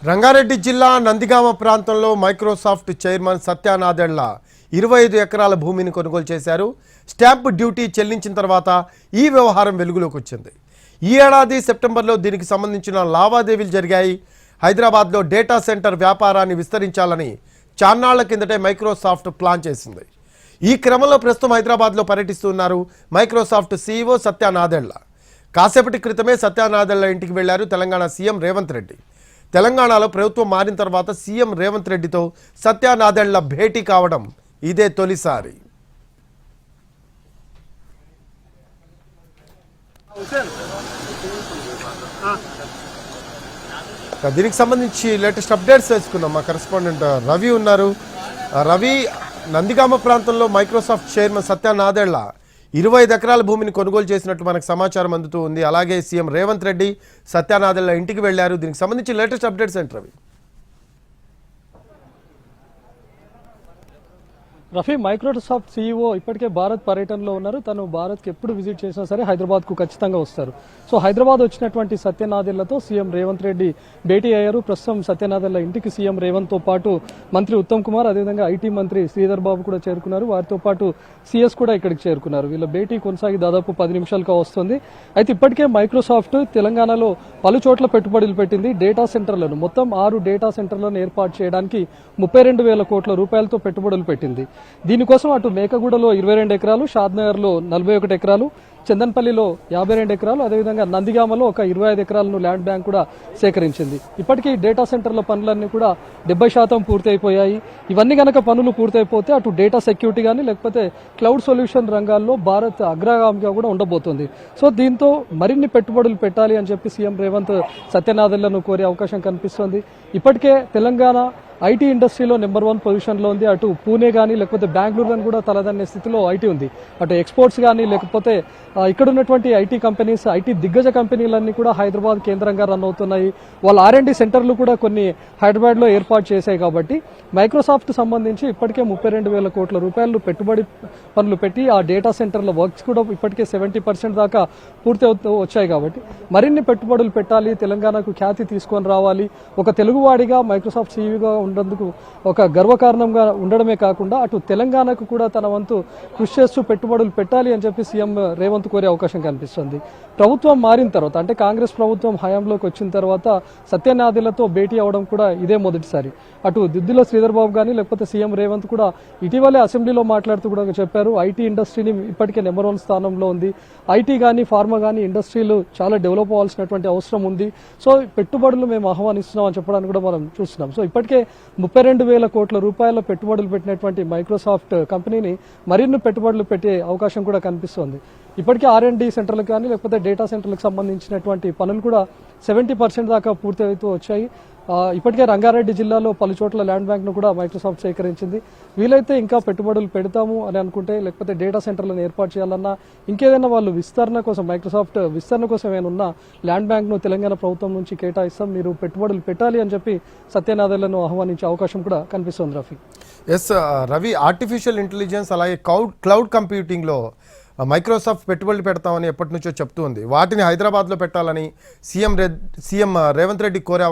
రంగారెడ్డి జిల్లా నందిగామ ప్రాంతంలో Microsoft chairman Satya Nadella 25 ఎకరాల భూమిని కొనుగోలు చేశారు. స్టాంప్ డ్యూటీ చెల్లించిన తర్వాత ఈ వ్యవహారం వెలుగులోకి వచ్చింది. ఈ ఏడాది సెప్టెంబర్లో దీనికి సంబంధించిన లావాదేవీలు జరిగాయి. హైదరాబాద్లో డేటా సెంటర్ వ్యాపారాన్ని విస్తరించాలని చాన్నాళ్ల కిందటే మైక్రోసాఫ్ట్ ప్లాన్ చేసింది. ఈ క్రమంలో ప్రస్తుతం హైదరాబాద్లో పర్యటిస్తున్నారు మైక్రోసాఫ్ట్ సీఈఓ సత్య నాదెళ్ల. కాసేపటి క్రితమే సత్య నాదెళ్ల ఇంటికి వెళ్లారు తెలంగాణ సీఎం రేవంత్ రెడ్డి. తెలంగాణలో ప్రభుత్వం మారిన తర్వాత సీఎం రేవంత్ రెడ్డితో సత్య నాదెళ్ల భేటీ కావడం ఇదే తొలిసారి. దీనికి సంబంధించి లేటెస్ట్ అప్డేట్స్ తెలుసుకున్నాం. మా కరెస్పాండెంట్ రవి ఉన్నారు. రవి, నందిగామ ప్రాంతంలో మైక్రోసాఫ్ట్ చైర్మన్ సత్య నాదెళ్ల 25 ఎకరాల భూమిని కొనుగోలు చేసినట్లు మనకు సమాచారం అందుతూ ఉంది. అలాగే సీఎం రేవంత్ రెడ్డి సత్య నాదెళ్ల ఇంటికి వెళ్లారు. దీనికి సంబంధించి లేటెస్ట్ అప్డేట్స్ ఏంటి రవి? రఫీ, మైక్రోసాఫ్ట్ సీఈఓ ఇప్పటికే భారత్ పర్యటనలో ఉన్నారు. తను భారత్కి ఎప్పుడు విజిట్ చేసినా సరే హైదరాబాద్కు ఖచ్చితంగా వస్తారు. సో హైదరాబాద్ వచ్చినటువంటి సత్య నాదెళ్లతో సీఎం రేవంత్ రెడ్డి భేటీ అయ్యారు. ప్రస్తుతం సత్య నాదెళ్ల ఇంటికి సీఎం రేవంత్తో పాటు మంత్రి ఉత్తమ్ కుమార్, అదేవిధంగా ఐటీ మంత్రి శ్రీధర్ బాబు కూడా చేరుకున్నారు. వారితో పాటు సీఎస్ కూడా ఇక్కడికి చేరుకున్నారు. వీళ్ళ భేటీ కొనసాగి దాదాపు 10 నిమిషాలుగా వస్తుంది. అయితే ఇప్పటికే మైక్రోసాఫ్ట్ తెలంగాణలో పలు చోట్ల పెట్టుబడులు పెట్టింది. డేటా సెంటర్లను మొత్తం 6 డేటా సెంటర్లను ఏర్పాటు చేయడానికి 32,000 కోట్ల రూపాయలతో పెట్టుబడులు పెట్టింది. దీనికోసం అటు మేకగూడలో 22 ఎకరాలు, షాద్నగర్లో 41 ఎకరాలు, చందన్పల్లిలో 52 ఎకరాలు, అదేవిధంగా నందిగామలో ఒక 25 ఎకరాలను ల్యాండ్ బ్యాంక్ కూడా సేకరించింది. ఇప్పటికీ డేటా సెంటర్ల పనులన్నీ కూడా 70% పూర్తి అయిపోయాయి. ఇవన్నీ గనక పనులు పూర్తయిపోతే అటు డేటా సెక్యూరిటీ కానీ లేకపోతే క్లౌడ్ సొల్యూషన్ రంగాల్లో భారత్ అగ్రగామిగా కూడా ఉండబోతోంది. సో దీంతో మరిన్ని పెట్టుబడులు పెట్టాలి అని చెప్పి సీఎం రేవంత్ సత్య నాదెళ్లను కోరే అవకాశం కనిపిస్తోంది. ఇప్పటికే తెలంగాణ ఐటీ ఇండస్ట్రీలో నెంబర్ 1 పొజిషన్లో ఉంది. అటు పూణే కానీ లేకపోతే బెంగళూరు కూడా తలదన్నే స్థితిలో ఐటీ ఉంది. అటు ఎక్స్పోర్ట్స్ కానీ లేకపోతే ఇక్కడ ఉన్నటువంటి ఐటీ కంపెనీస్, ఐటీ దిగ్గజ కంపెనీలన్నీ కూడా హైదరాబాద్ కేంద్రంగా రన్ అవుతున్నాయి. వాళ్ళ R&D సెంటర్లు కూడా కొన్ని హైదరాబాద్లో ఏర్పాటు చేశాయి. కాబట్టి మైక్రోసాఫ్ట్ సంబంధించి ఇప్పటికే 32,000 కోట్ల రూపాయలు పెట్టుబడి పనులు పెట్టి ఆ డేటా సెంటర్ల వర్క్స్ కూడా ఇప్పటికే 70% దాకా పూర్తి వచ్చాయి. కాబట్టి మరిన్ని పెట్టుబడులు పెట్టాలి, తెలంగాణకు ఖ్యాతి తీసుకొని రావాలి. ఒక తెలుగువాడిగా మైక్రోసాఫ్ట్ సీఈఓగా ఉండేందుకు ఒక గర్వకారణంగా ఉండడమే కాకుండా అటు తెలంగాణకు కూడా తన వంతు కృషి చేస్తూ పెట్టుబడులు పెట్టాలి అని చెప్పి సీఎం రేవంత్ కోరే అవకాశం కనిపిస్తుంది. ప్రభుత్వం మారిన తర్వాత అంటే కాంగ్రెస్ ప్రభుత్వం హయాంలోకి వచ్చిన తర్వాత సత్య నాదెళ్లతో భేటీ అవడం కూడా ఇదే మొదటిసారి. అటు దిద్దుల శ్రీధర్ బాబు కానీ లేకపోతే సీఎం రేవంత్ కూడా ఇటీవలే అసెంబ్లీలో మాట్లాడుతూ కూడా చెప్పారు, ఐటీ ఇండస్ట్రీని ఇప్పటికే నెంబర్ 1 స్థానంలో ఉంది. ఐటీ కానీ ఫార్మా కానీ ఇండస్ట్రీలు చాలా డెవలప్ అవ్వాల్సినటువంటి అవసరం ఉంది. సో పెట్టుబడులు మేము ఆహ్వానిస్తున్నాం అని చెప్పడానికి కూడా మనం చూస్తున్నాం. సో ఇప్పటికే 32,000 కోట్ల రూపాయల పెట్టుబడులు పెట్టినటువంటి మైక్రోసాఫ్ట్ కంపెనీని మరిన్ని పెట్టుబడులు పెట్టే అవకాశం కూడా కనిపిస్తోంది. ఇప్పటికే R&D సెంటర్లకు కానీ లేకపోతే డేటా సెంటర్లకు సంబంధించినటువంటి పనులు కూడా 70% దాకా పూర్తి అవుతూ వచ్చాయి. ఇప్పటికే రంగారెడ్డి జిల్లాలో పలు చోట్ల ల్యాండ్ బ్యాంక్ను కూడా మైక్రోసాఫ్ట్ సేకరించింది. వీలైతే ఇంకా పెట్టుబడులు పెడతాము అని అనుకుంటే లేకపోతే డేటా సెంటర్లను ఏర్పాటు చేయాలన్నా ఇంకేదైనా వాళ్ళు విస్తరణ కోసం మైక్రోసాఫ్ట్ విస్తరణ కోసం ఏమైనా ల్యాండ్ బ్యాంక్ను తెలంగాణ ప్రభుత్వం నుంచి కేటాయిస్తాం, మీరు పెట్టుబడులు పెట్టాలి అని చెప్పి సత్య నాదెళ్లను ఆహ్వానించే అవకాశం కూడా కనిపిస్తోంది. Rafi, S Ravi, artificial intelligence అలాగే క్లౌడ్ కంప్యూటింగ్లో మైక్రోసాఫ్ట్ పెట్టుబడులు పెడతామని ఎప్పటి నుంచో చెప్తూ ఉంది. వాటిని హైదరాబాద్లో పెట్టాలని సీఎం రేవంత్ రెడ్డి కోరే